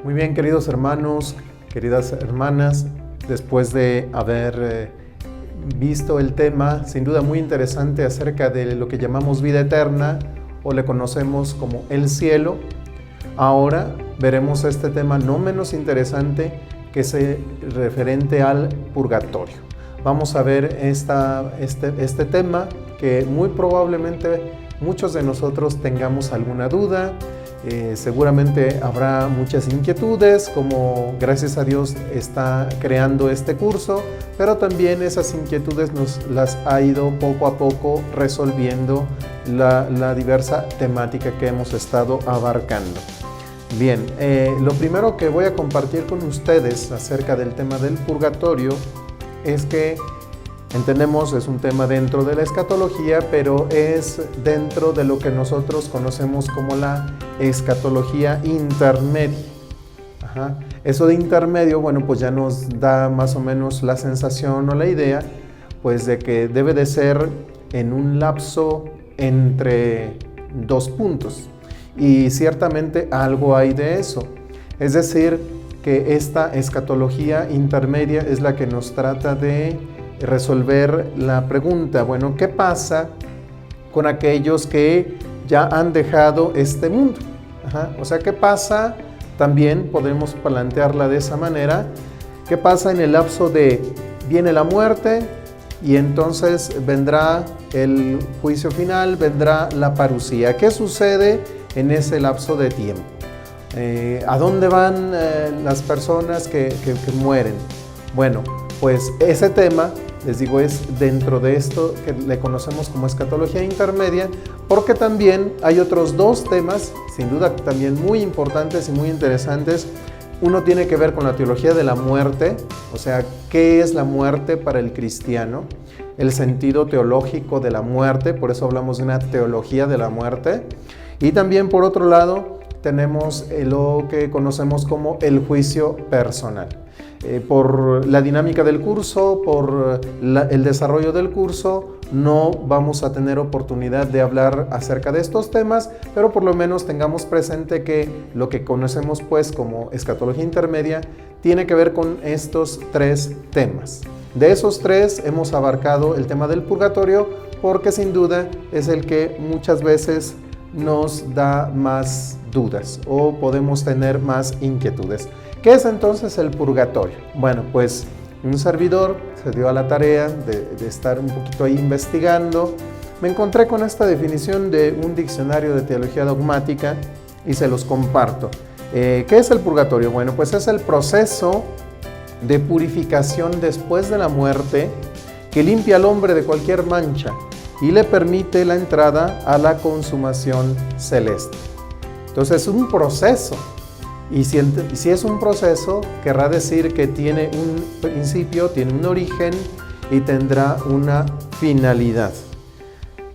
Muy bien, queridos hermanos, queridas hermanas, después de haber visto el tema, sin duda muy interesante, acerca de lo que llamamos vida eterna o le conocemos como el cielo, ahora veremos este tema no menos interesante que es referente al purgatorio. Vamos a ver este tema que muy probablemente muchos de nosotros tengamos alguna duda. Seguramente habrá muchas inquietudes, como gracias a Dios está creando este curso, pero también esas inquietudes nos las ha ido poco a poco resolviendo la diversa temática que hemos estado abarcando. Bien, lo primero que voy a compartir con ustedes acerca del tema del purgatorio es que entendemos, es un tema dentro de la escatología, pero es dentro de lo que nosotros conocemos como la escatología intermedia. Eso de intermedio, bueno, pues ya nos da más o menos la sensación o la idea, pues de que debe de ser en un lapso entre dos puntos. Y ciertamente algo hay de eso. Es decir, que esta escatología intermedia es la que nos trata de resolver la pregunta, bueno, ¿qué pasa con aquellos que ya han dejado este mundo? O sea, ¿qué pasa? También podemos plantearla de esa manera. ¿Qué pasa en el lapso de viene la muerte y entonces vendrá el juicio final, vendrá la parusía? ¿Qué sucede en ese lapso de tiempo? ¿A dónde van las personas que mueren? Bueno, pues ese tema, les digo, es dentro de esto que le conocemos como escatología intermedia, porque también hay otros dos temas, sin duda también muy importantes y muy interesantes. Uno tiene que ver con la teología de la muerte, o sea, ¿qué es la muerte para el cristiano? El sentido teológico de la muerte, por eso hablamos de una teología de la muerte. Y también, por otro lado, tenemos lo que conocemos como el juicio personal. Por la dinámica del curso, por el desarrollo del curso, no vamos a tener oportunidad de hablar acerca de estos temas, pero por lo menos tengamos presente que lo que conocemos pues como escatología intermedia tiene que ver con estos tres temas. De esos tres hemos abarcado el tema del purgatorio porque sin duda es el que muchas veces nos da más dudas o podemos tener más inquietudes. ¿Qué es entonces el purgatorio? Bueno, pues un servidor se dio a la tarea de estar un poquito ahí investigando. Me encontré con esta definición de un diccionario de teología dogmática y se los comparto. ¿Qué es el purgatorio? Bueno, pues es el proceso de purificación después de la muerte que limpia al hombre de cualquier mancha y le permite la entrada a la consumación celeste. Entonces es un proceso. Y si es un proceso, querrá decir que tiene un principio, tiene un origen y tendrá una finalidad.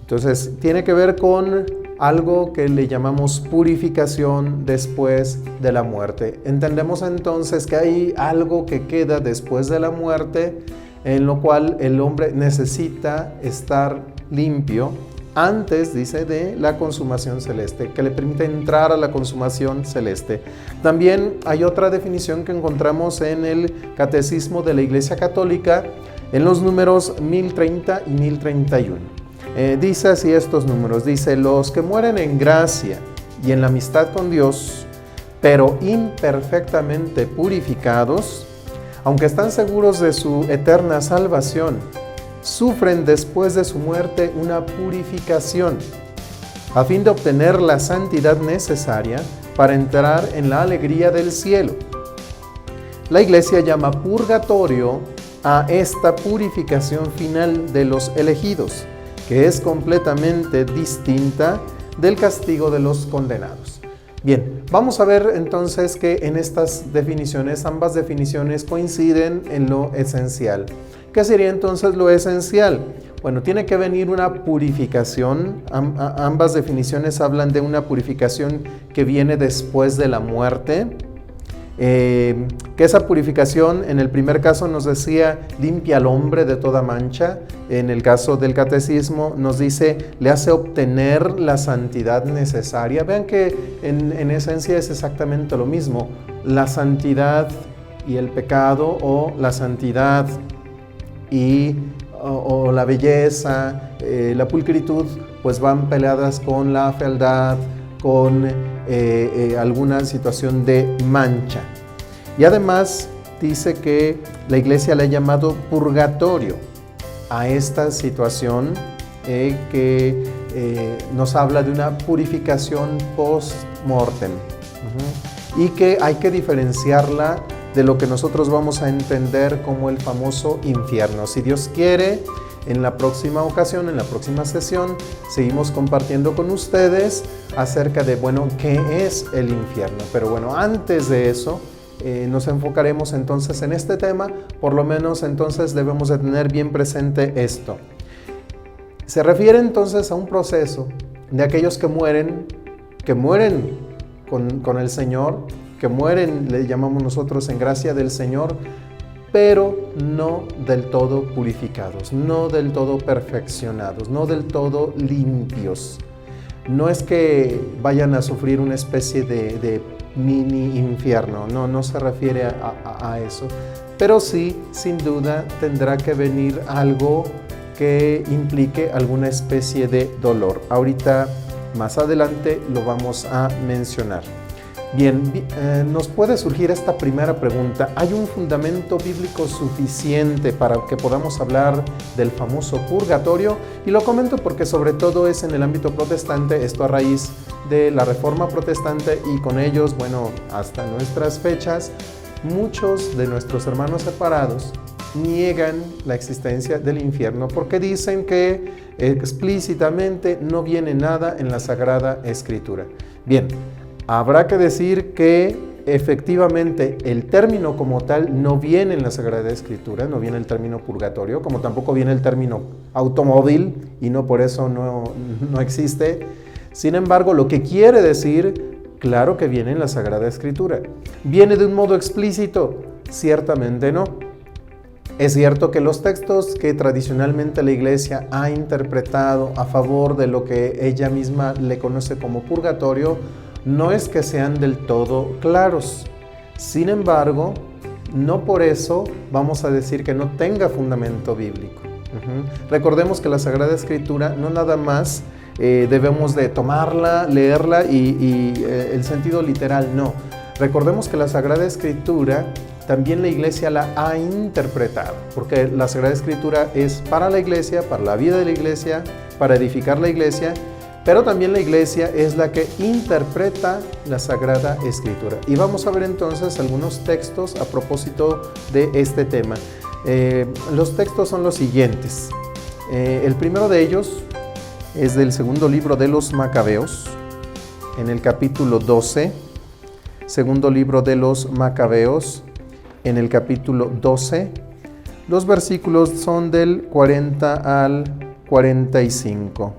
Entonces, tiene que ver con algo que le llamamos purificación después de la muerte. Entendemos entonces que hay algo que queda después de la muerte, en lo cual el hombre necesita estar limpio antes, dice, de la consumación celeste, que le permite entrar a la consumación celeste. También hay otra definición que encontramos en el Catecismo de la Iglesia Católica, en los números 1030 y 1031. Dice así estos números, dice, los que mueren en gracia y en la amistad con Dios, pero imperfectamente purificados, aunque están seguros de su eterna salvación, sufren después de su muerte una purificación a fin de obtener la santidad necesaria para entrar en la alegría del cielo. La Iglesia llama purgatorio a esta purificación final de los elegidos, que es completamente distinta del castigo de los condenados. Bien, vamos a ver entonces que en estas definiciones, ambas definiciones coinciden en lo esencial. ¿Qué sería entonces lo esencial? Bueno, tiene que venir una purificación. Ambas definiciones hablan de una purificación que viene después de la muerte. Que esa purificación, en el primer caso nos decía, limpia al hombre de toda mancha. En el caso del catecismo nos dice, le hace obtener la santidad necesaria. Vean que en esencia es exactamente lo mismo. la santidad y el pecado, o la santidad y o la belleza, la pulcritud, pues van peleadas con la fealdad, con alguna situación de mancha. Y además dice que la Iglesia le ha llamado purgatorio a esta situación que nos habla de una purificación post-mortem, y que hay que diferenciarla de lo que nosotros vamos a entender como el famoso infierno. Si Dios quiere, en la próxima ocasión, en la próxima sesión, seguimos compartiendo con ustedes acerca de, bueno, ¿qué es el infierno? Pero bueno, antes de eso, nos enfocaremos entonces en este tema. Por lo menos entonces debemos de tener bien presente esto. Se refiere entonces a un proceso de aquellos que mueren con el Señor, que mueren, le llamamos nosotros, en gracia del Señor, pero no del todo purificados, no del todo perfeccionados, no del todo limpios. No es que vayan a sufrir una especie de mini infierno, no se refiere a eso, pero sí, sin duda, tendrá que venir algo que implique alguna especie de dolor. Ahorita, más adelante, lo vamos a mencionar. Bien, nos puede surgir esta primera pregunta. ¿Hay un fundamento bíblico suficiente para que podamos hablar del famoso purgatorio? Y lo comento porque sobre todo es en el ámbito protestante, esto a raíz de la Reforma Protestante, y con ellos, bueno, hasta nuestras fechas, muchos de nuestros hermanos separados niegan la existencia del infierno porque dicen que explícitamente no viene nada en la Sagrada Escritura. Bien, habrá que decir que efectivamente el término como tal no viene en la Sagrada Escritura, no viene el término purgatorio, como tampoco viene el término automóvil, y no por eso no existe. Sin embargo, lo que quiere decir, claro que viene en la Sagrada Escritura. ¿Viene de un modo explícito? Ciertamente no. Es cierto que los textos que tradicionalmente la Iglesia ha interpretado a favor de lo que ella misma le conoce como purgatorio, no es que sean del todo claros. Sin embargo, no por eso vamos a decir que no tenga fundamento bíblico. Recordemos que la Sagrada Escritura no nada más debemos de tomarla, leerla y el sentido literal, no. Recordemos que la Sagrada Escritura también la Iglesia la ha interpretado, porque la Sagrada Escritura es para la Iglesia, para la vida de la Iglesia, para edificar la Iglesia, pero también la Iglesia es la que interpreta la Sagrada Escritura. Y vamos a ver entonces algunos textos a propósito de este tema. Los textos son los siguientes. El primero de ellos es del segundo libro de los Macabeos, en el capítulo 12. Segundo libro de los Macabeos, en el capítulo 12. Los versículos son del 40 al 45.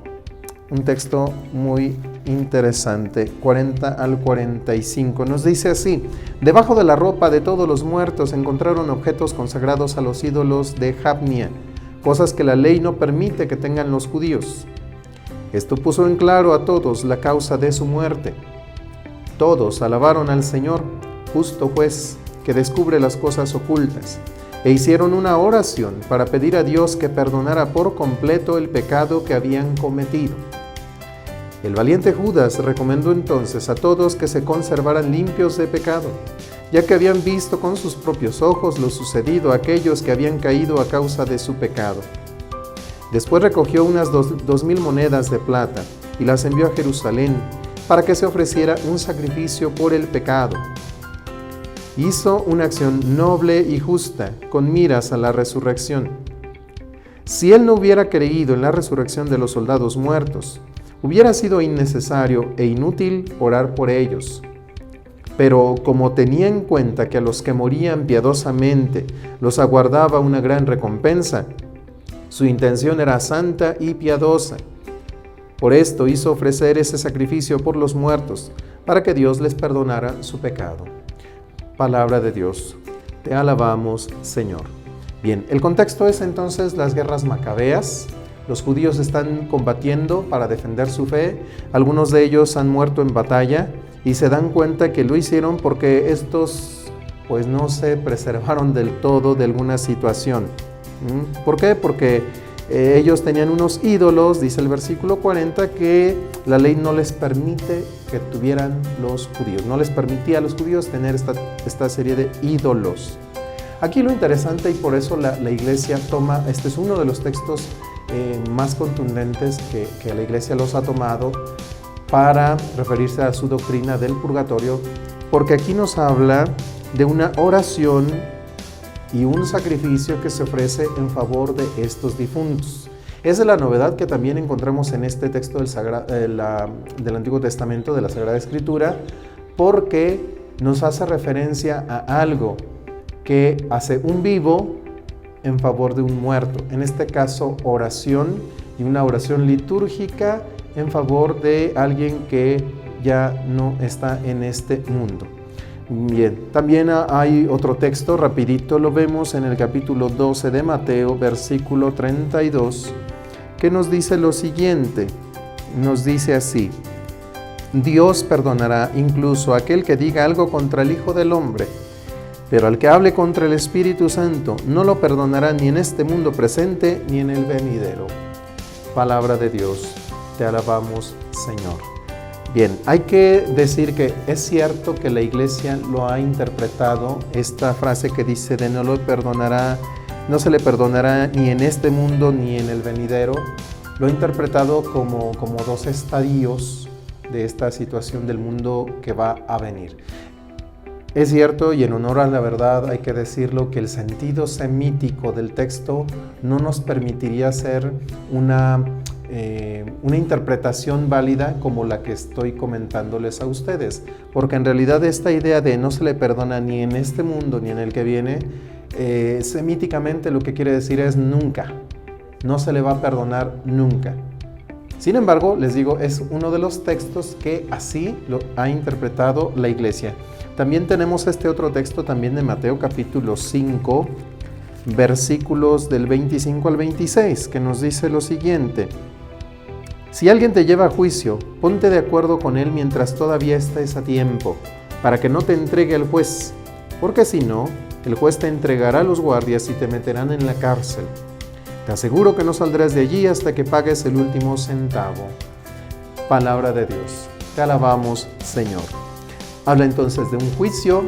Un texto muy interesante, 40 al 45. Nos dice así: debajo de la ropa de todos los muertos encontraron objetos consagrados a los ídolos de Jabnia, cosas que la ley no permite que tengan los judíos. Esto puso en claro a todos la causa de su muerte. Todos alabaron al Señor, justo juez, que descubre las cosas ocultas, e hicieron una oración para pedir a Dios que perdonara por completo el pecado que habían cometido. El valiente Judas recomendó entonces a todos que se conservaran limpios de pecado, ya que habían visto con sus propios ojos lo sucedido a aquellos que habían caído a causa de su pecado. Después recogió unas 2,000 monedas de plata y las envió a Jerusalén para que se ofreciera un sacrificio por el pecado. Hizo una acción noble y justa, con miras a la resurrección. Si él no hubiera creído en la resurrección de los soldados muertos, hubiera sido innecesario e inútil orar por ellos. Pero como tenía en cuenta que a los que morían piadosamente los aguardaba una gran recompensa, su intención era santa y piadosa. Por esto hizo ofrecer ese sacrificio por los muertos, para que Dios les perdonara su pecado. Palabra de Dios. Te alabamos, Señor. Bien, el contexto es entonces las guerras macabeas. Los judíos están combatiendo para defender su fe. Algunos de ellos han muerto en batalla y se dan cuenta que lo hicieron porque estos pues no se preservaron del todo de alguna situación. ¿Por qué? Porque ellos tenían unos ídolos, dice el versículo 40, que la ley no les permite que tuvieran los judíos, no les permitía a los judíos tener esta serie de ídolos. Aquí lo interesante, y por eso la iglesia toma, este es uno de los textos más contundentes que la iglesia los ha tomado para referirse a su doctrina del purgatorio, porque aquí nos habla de una oración y un sacrificio que se ofrece en favor de estos difuntos. Esa es la novedad que también encontramos en este texto del Antiguo Testamento, de la Sagrada Escritura, porque nos hace referencia a algo que hace un vivo en favor de un muerto. En este caso, oración, y una oración litúrgica en favor de alguien que ya no está en este mundo. Bien, también hay otro texto, rapidito lo vemos en el capítulo 12 de Mateo, versículo 32, que nos dice lo siguiente, nos dice así: Dios perdonará incluso a aquel que diga algo contra el Hijo del Hombre, pero al que hable contra el Espíritu Santo no lo perdonará ni en este mundo presente ni en el venidero. Palabra de Dios, te alabamos, Señor. Bien, hay que decir que es cierto que la iglesia lo ha interpretado, esta frase que dice de no se le perdonará ni en este mundo ni en el venidero, lo ha interpretado como dos estadios de esta situación del mundo que va a venir. Es cierto, y en honor a la verdad hay que decirlo, que el sentido semítico del texto no nos permitiría hacer una interpretación válida como la que estoy comentándoles a ustedes, porque en realidad esta idea de no se le perdona ni en este mundo ni en el que viene, semíticamente lo que quiere decir es nunca, no se le va a perdonar nunca. Sin embargo, les digo, es uno de los textos que así lo ha interpretado la iglesia. También tenemos este otro texto también de Mateo capítulo 5, versículos del 25 al 26, que nos dice lo siguiente: Si alguien te lleva a juicio, ponte de acuerdo con él mientras todavía estés a tiempo, para que no te entregue al juez, porque si no, el juez te entregará a los guardias y te meterán en la cárcel. Te aseguro que no saldrás de allí hasta que pagues el último centavo. Palabra de Dios. Te alabamos, Señor. Habla entonces de un juicio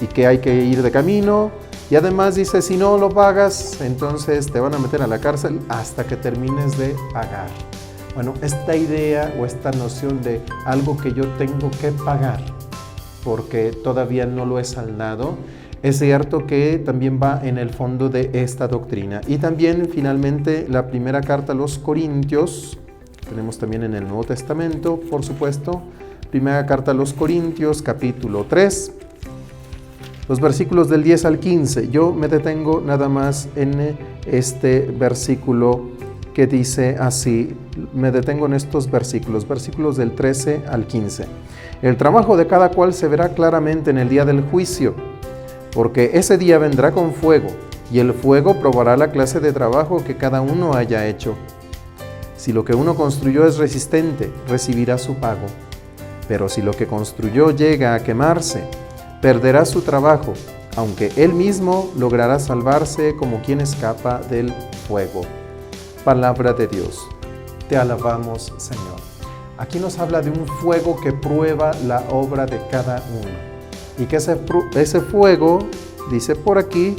y que hay que ir de camino, y además dice, si no lo pagas, entonces te van a meter a la cárcel hasta que termines de pagar. Bueno, esta idea o esta noción de algo que yo tengo que pagar porque todavía no lo he saldado, es cierto que también va en el fondo de esta doctrina. Y también finalmente la primera carta a los Corintios, tenemos también en el Nuevo Testamento, por supuesto, primera carta a los Corintios, capítulo 3, los versículos del 10 al 15. Yo me detengo nada más en este versículo que dice así, me detengo en estos versículos del 13 al 15. El trabajo de cada cual se verá claramente en el día del juicio, porque ese día vendrá con fuego, y el fuego probará la clase de trabajo que cada uno haya hecho. Si lo que uno construyó es resistente, recibirá su pago. Pero si lo que construyó llega a quemarse, perderá su trabajo, aunque él mismo logrará salvarse como quien escapa del fuego. Palabra de Dios. Te alabamos, Señor. Aquí nos habla de un fuego que prueba la obra de cada uno. Y que ese fuego, dice por aquí,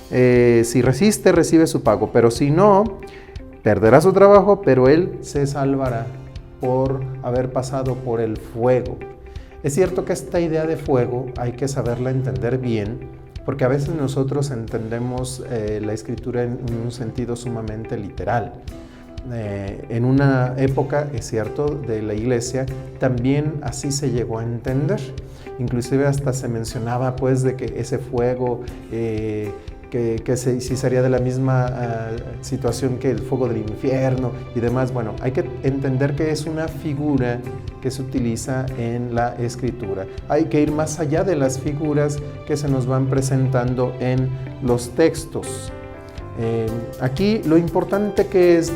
si resiste, recibe su pago, pero si no, perderá su trabajo, pero él se salvará por haber pasado por el fuego. Es cierto que esta idea de fuego hay que saberla entender bien, porque a veces nosotros entendemos la Escritura en un sentido sumamente literal. En una época, es cierto, de la iglesia, también así se llegó a entender. Inclusive hasta se mencionaba pues de que ese fuego, si sería de la misma situación que el fuego del infierno y demás. Bueno, hay que entender que es una figura que se utiliza en la Escritura. Hay que ir más allá de las figuras que se nos van presentando en los textos. Aquí lo importante que es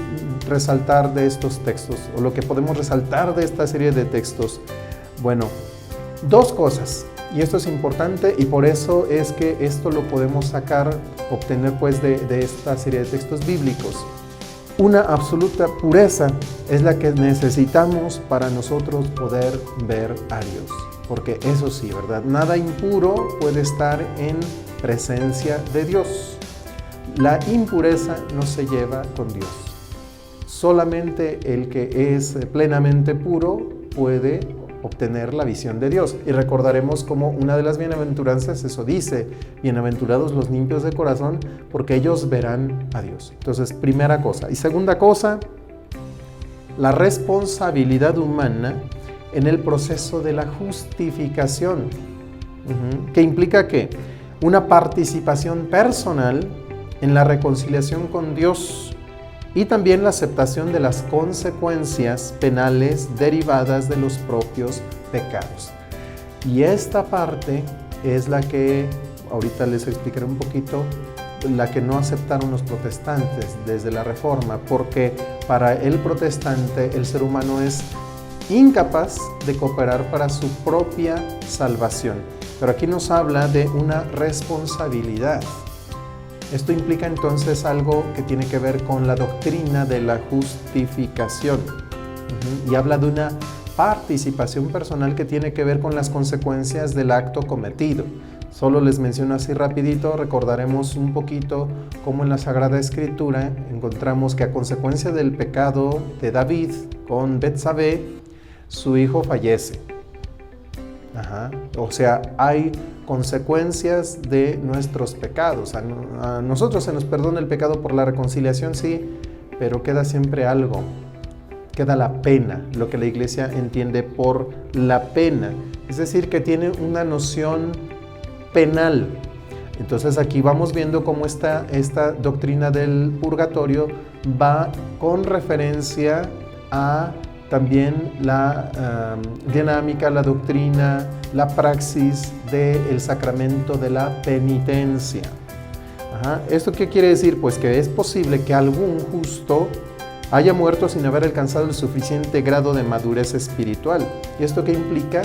resaltar de estos textos, o lo que podemos resaltar de esta serie de textos, bueno, Dos cosas, y esto es importante y por eso es que esto lo podemos sacar, obtener pues de esta serie de textos bíblicos. Una absoluta pureza es la que necesitamos para nosotros poder ver a Dios. Porque eso sí, ¿verdad? Nada impuro puede estar en presencia de Dios. La impureza no se lleva con Dios. Solamente el que es plenamente puro puede obtener la visión de Dios. Y recordaremos como una de las bienaventuranzas eso dice: bienaventurados los limpios de corazón, porque ellos verán a Dios. Entonces, primera cosa. Y segunda cosa, la responsabilidad humana en el proceso de la justificación, que implica que una participación personal en la reconciliación con Dios y también la aceptación de las consecuencias penales derivadas de los propios pecados. Y esta parte es la que ahorita les explicaré un poquito, la que no aceptaron los protestantes desde la Reforma, porque para el protestante el ser humano es incapaz de cooperar para su propia salvación. Pero aquí nos habla de una responsabilidad. Esto implica entonces algo que tiene que ver con la doctrina de la justificación. Y habla de una participación personal que tiene que ver con las consecuencias del acto cometido. Solo les menciono así rapidito, recordaremos un poquito cómo en la Sagrada Escritura encontramos que a consecuencia del pecado de David con Betsabé, su hijo fallece. O sea, hay consecuencias de nuestros pecados. A nosotros se nos perdona el pecado por la reconciliación, sí, pero queda siempre algo. Queda la pena, lo que la Iglesia entiende por la pena. Es decir, que tiene una noción penal. Entonces aquí vamos viendo cómo esta doctrina del purgatorio va con referencia a también la dinámica, la doctrina, la praxis del sacramento de la penitencia. ¿Esto qué quiere decir? Pues que es posible que algún justo haya muerto sin haber alcanzado el suficiente grado de madurez espiritual. ¿Y esto qué implica?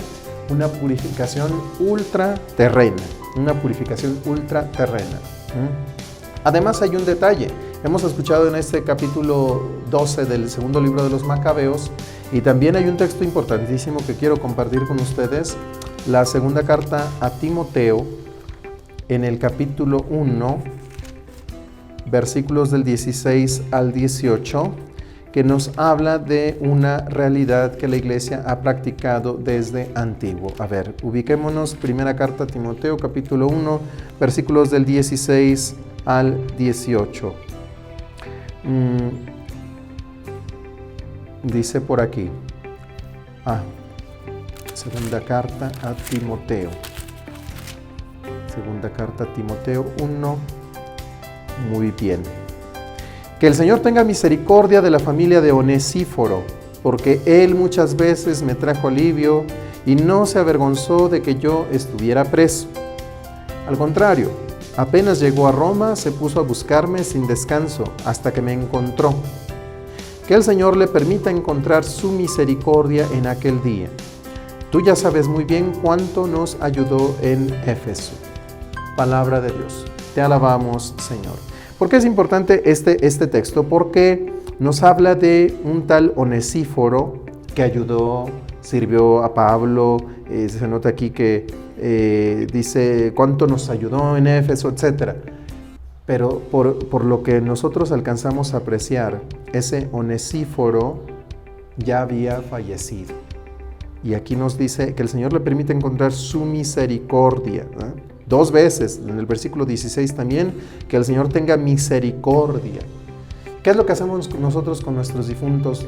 Una purificación ultraterrena. Además hay un detalle. Hemos escuchado en este capítulo 12 del segundo libro de los Macabeos, y también hay un texto importantísimo que quiero compartir con ustedes, la segunda carta a Timoteo, en el capítulo 1, versículos del 16 al 18, que nos habla de una realidad que la Iglesia ha practicado desde antiguo. A ver, ubiquémonos, primera carta a Timoteo, capítulo 1, versículos del 16 al 18. Dice por aquí, segunda carta a Timoteo. Segunda carta a Timoteo 1, muy bien. Que el Señor tenga misericordia de la familia de Onesíforo, porque él muchas veces me trajo alivio y no se avergonzó de que yo estuviera preso. Al contrario, apenas llegó a Roma, se puso a buscarme sin descanso hasta que me encontró. Que el Señor le permita encontrar su misericordia en aquel día. Tú ya sabes muy bien cuánto nos ayudó en Éfeso. Palabra de Dios. Te alabamos, Señor. ¿Por qué es importante este texto? Porque nos habla de un tal Onesíforo que ayudó, sirvió a Pablo. Se nota aquí que dice cuánto nos ayudó en Éfeso, etc. Pero por lo que nosotros alcanzamos a apreciar, ese Onesíforo ya había fallecido. Y aquí nos dice que el Señor le permite encontrar su misericordia. Dos veces, en el versículo 16 también, que el Señor tenga misericordia. ¿Qué es lo que hacemos nosotros con nuestros difuntos?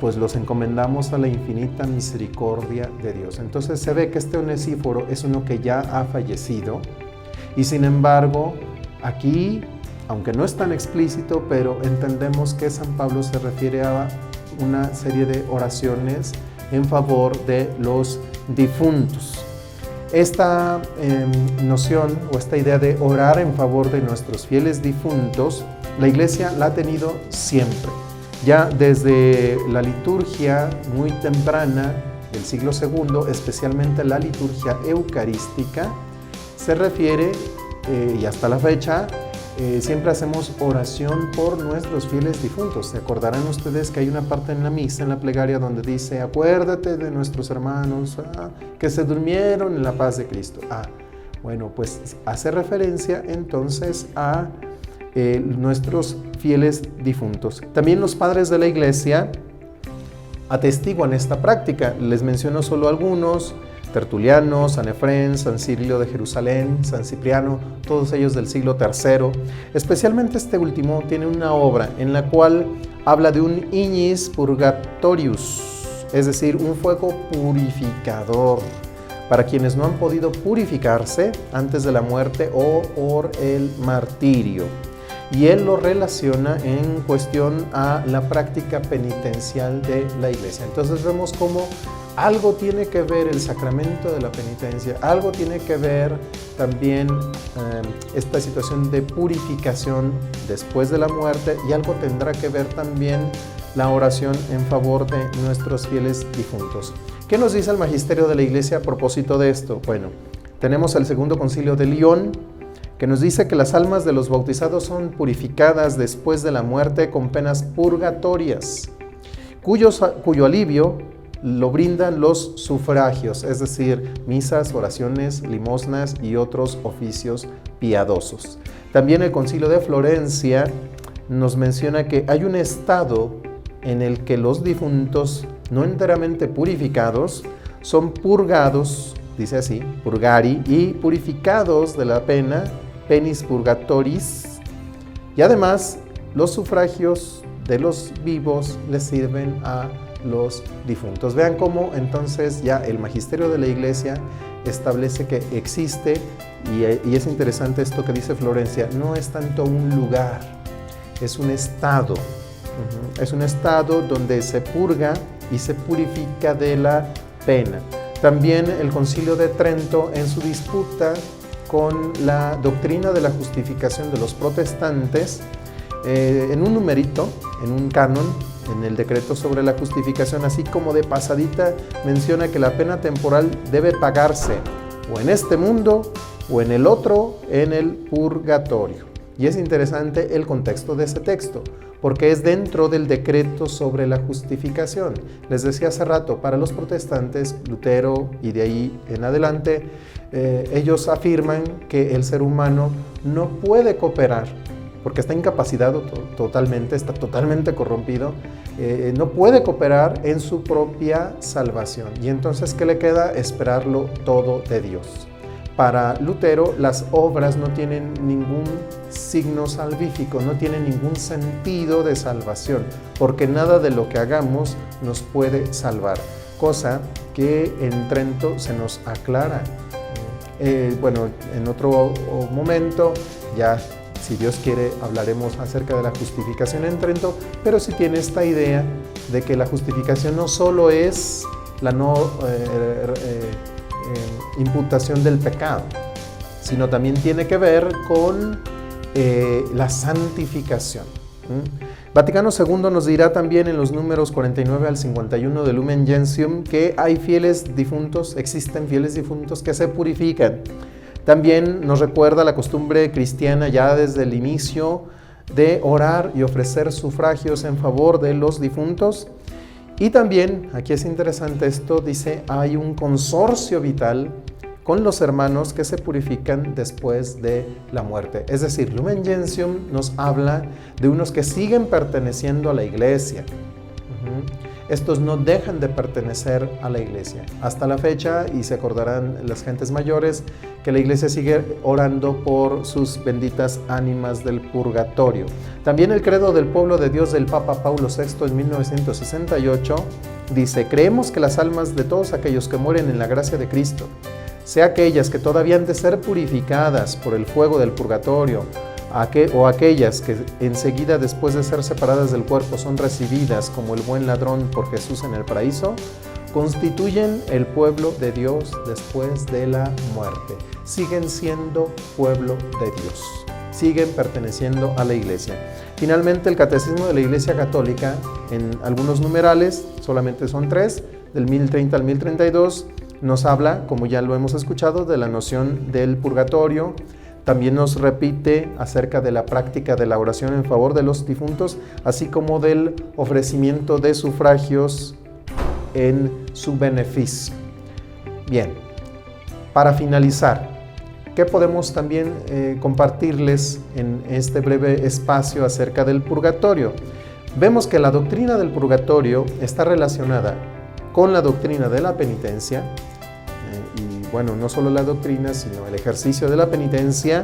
Pues los encomendamos a la infinita misericordia de Dios. Entonces se ve que este Onesíforo es uno que ya ha fallecido, y sin embargo, aquí, aunque no es tan explícito, pero entendemos que San Pablo se refiere a una serie de oraciones en favor de los difuntos. Esta noción o esta idea de orar en favor de nuestros fieles difuntos, la Iglesia la ha tenido siempre. Ya desde la liturgia muy temprana del siglo II, especialmente la liturgia eucarística, se refiere, y hasta la fecha, siempre hacemos oración por nuestros fieles difuntos. Se acordarán ustedes que hay una parte en la misa, en la plegaria, donde dice: acuérdate de nuestros hermanos que se durmieron en la paz de Cristo. Bueno, pues hace referencia entonces a nuestros fieles difuntos. También los padres de la Iglesia atestiguan esta práctica. Les menciono solo algunos: Tertuliano, San Efrén, San Cirilo de Jerusalén, San Cipriano, todos ellos del siglo III. Especialmente este último tiene una obra en la cual habla de un ignis purgatorius, es decir, un fuego purificador para quienes no han podido purificarse antes de la muerte o por el martirio. Y él lo relaciona en cuestión a la práctica penitencial de la Iglesia. Entonces vemos cómo algo tiene que ver el sacramento de la penitencia, algo tiene que ver también esta situación de purificación después de la muerte, y algo tendrá que ver también la oración en favor de nuestros fieles difuntos. ¿Qué nos dice el magisterio de la Iglesia a propósito de esto? Bueno, tenemos el Segundo Concilio de León, que nos dice que las almas de los bautizados son purificadas después de la muerte con penas purgatorias, cuyo alivio lo brindan los sufragios, es decir, misas, oraciones, limosnas y otros oficios piadosos. También el Concilio de Florencia nos menciona que hay un estado en el que los difuntos no enteramente purificados son purgados, dice así, purgari, y purificados de la pena, penis purgatoris, y además los sufragios de los vivos les sirven a los difuntos. Vean cómo entonces ya el magisterio de la Iglesia establece que existe, y es interesante esto que dice Florencia, no es tanto un lugar, es un estado. Es un estado donde se purga y se purifica de la pena. También el Concilio de Trento, en su disputa con la doctrina de la justificación de los protestantes, en un numerito, en un canon, en el decreto sobre la justificación, así como de pasadita, menciona que la pena temporal debe pagarse o en este mundo o en el otro, en el purgatorio. Y es interesante el contexto de ese texto, porque es dentro del decreto sobre la justificación. Les decía hace rato, para los protestantes, Lutero y de ahí en adelante, ellos afirman que el ser humano no puede cooperar, porque está incapacitado totalmente, está totalmente corrompido, no puede cooperar en su propia salvación. Y entonces, ¿qué le queda? Esperarlo todo de Dios. Para Lutero, las obras no tienen ningún signo salvífico, no tienen ningún sentido de salvación, porque nada de lo que hagamos nos puede salvar, cosa que en Trento se nos aclara. Bueno, en otro momento, ya si Dios quiere, hablaremos acerca de la justificación en Trento, pero sí tiene esta idea de que la justificación no solo es la no imputación del pecado, sino también tiene que ver con la santificación. Vaticano II nos dirá también en los números 49 al 51 de Lumen Gentium que hay fieles difuntos, existen fieles difuntos que se purifican. También nos recuerda la costumbre cristiana ya desde el inicio de orar y ofrecer sufragios en favor de los difuntos. Y también, aquí es interesante esto, dice, hay un consorcio vital con los hermanos que se purifican después de la muerte. Es decir, Lumen Gentium nos habla de unos que siguen perteneciendo a la Iglesia. Estos no dejan de pertenecer a la Iglesia. Hasta la fecha, y se acordarán las gentes mayores, que la Iglesia sigue orando por sus benditas ánimas del purgatorio. También el credo del pueblo de Dios del Papa Paulo VI en 1968 dice: creemos que las almas de todos aquellos que mueren en la gracia de Cristo, sea aquellas que todavía han de ser purificadas por el fuego del purgatorio, o aquellas que enseguida después de ser separadas del cuerpo son recibidas como el buen ladrón por Jesús en el paraíso, constituyen el pueblo de Dios después de la muerte. Siguen siendo pueblo de Dios, siguen perteneciendo a la Iglesia. Finalmente, el Catecismo de la Iglesia Católica, en algunos numerales, solamente son 3, del 1030 al 1032, nos habla, como ya lo hemos escuchado, de la noción del purgatorio. También nos repite acerca de la práctica de la oración en favor de los difuntos, así como del ofrecimiento de sufragios en su beneficio. Bien, para finalizar, ¿qué podemos también compartirles en este breve espacio acerca del purgatorio? Vemos que la doctrina del purgatorio está relacionada con la doctrina de la penitencia, y bueno, no solo la doctrina, sino el ejercicio de la penitencia,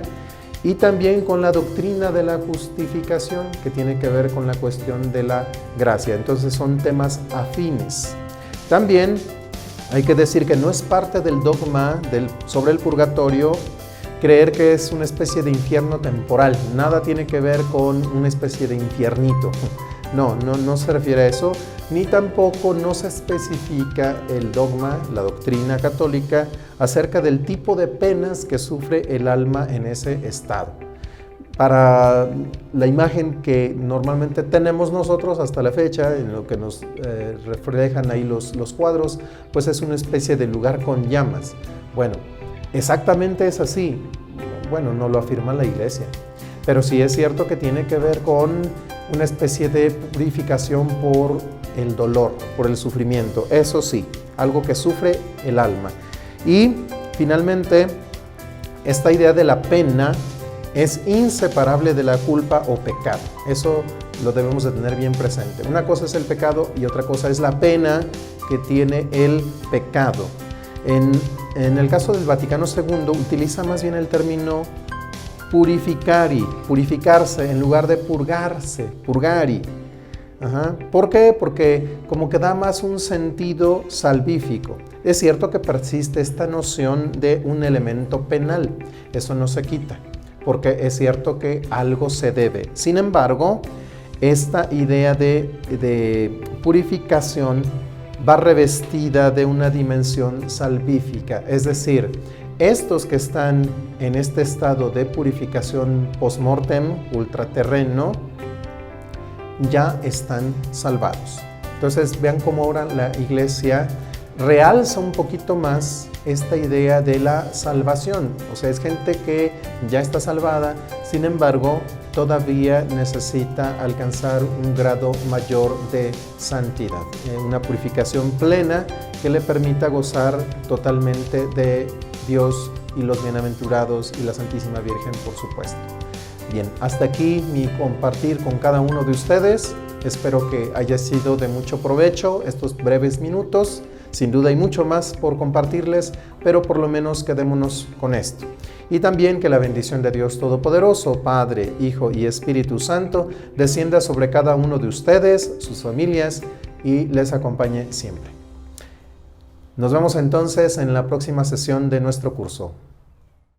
y también con la doctrina de la justificación, que tiene que ver con la cuestión de la gracia. Entonces son temas afines. También hay que decir que no es parte del dogma sobre el purgatorio creer que es una especie de infierno temporal. Nada tiene que ver con una especie de infiernito. No se refiere a eso, ni tampoco no se especifica el dogma, la doctrina católica, acerca del tipo de penas que sufre el alma en ese estado. Para la imagen que normalmente tenemos nosotros hasta la fecha, en lo que nos reflejan ahí los cuadros, pues es una especie de lugar con llamas. Bueno, exactamente es así. Bueno, no lo afirma la Iglesia, pero sí es cierto que tiene que ver con una especie de purificación por el dolor, por el sufrimiento. Eso sí, algo que sufre el alma. Y finalmente, esta idea de la pena es inseparable de la culpa o pecado. Eso lo debemos de tener bien presente. Una cosa es el pecado y otra cosa es la pena que tiene el pecado. En el caso del Vaticano II utiliza más bien el término purificari, purificarse en lugar de purgarse, purgari. ¿Por qué? Porque como que da más un sentido salvífico. Es cierto que persiste esta noción de un elemento penal, eso no se quita, porque es cierto que algo se debe. Sin embargo, esta idea de purificación va revestida de una dimensión salvífica, es decir, estos que están en este estado de purificación post-mortem, ultraterreno, ya están salvados. Entonces vean cómo ahora la Iglesia realza un poquito más esta idea de la salvación. O sea, es gente que ya está salvada, sin embargo, todavía necesita alcanzar un grado mayor de santidad, una purificación plena que le permita gozar totalmente de Dios y los bienaventurados y la Santísima Virgen, por supuesto. Bien, hasta aquí mi compartir con cada uno de ustedes. Espero que haya sido de mucho provecho estos breves minutos. Sin duda hay mucho más por compartirles, pero por lo menos quedémonos con esto. Y también que la bendición de Dios Todopoderoso, Padre, Hijo y Espíritu Santo, descienda sobre cada uno de ustedes, sus familias, y les acompañe siempre. Nos vemos entonces en la próxima sesión de nuestro curso.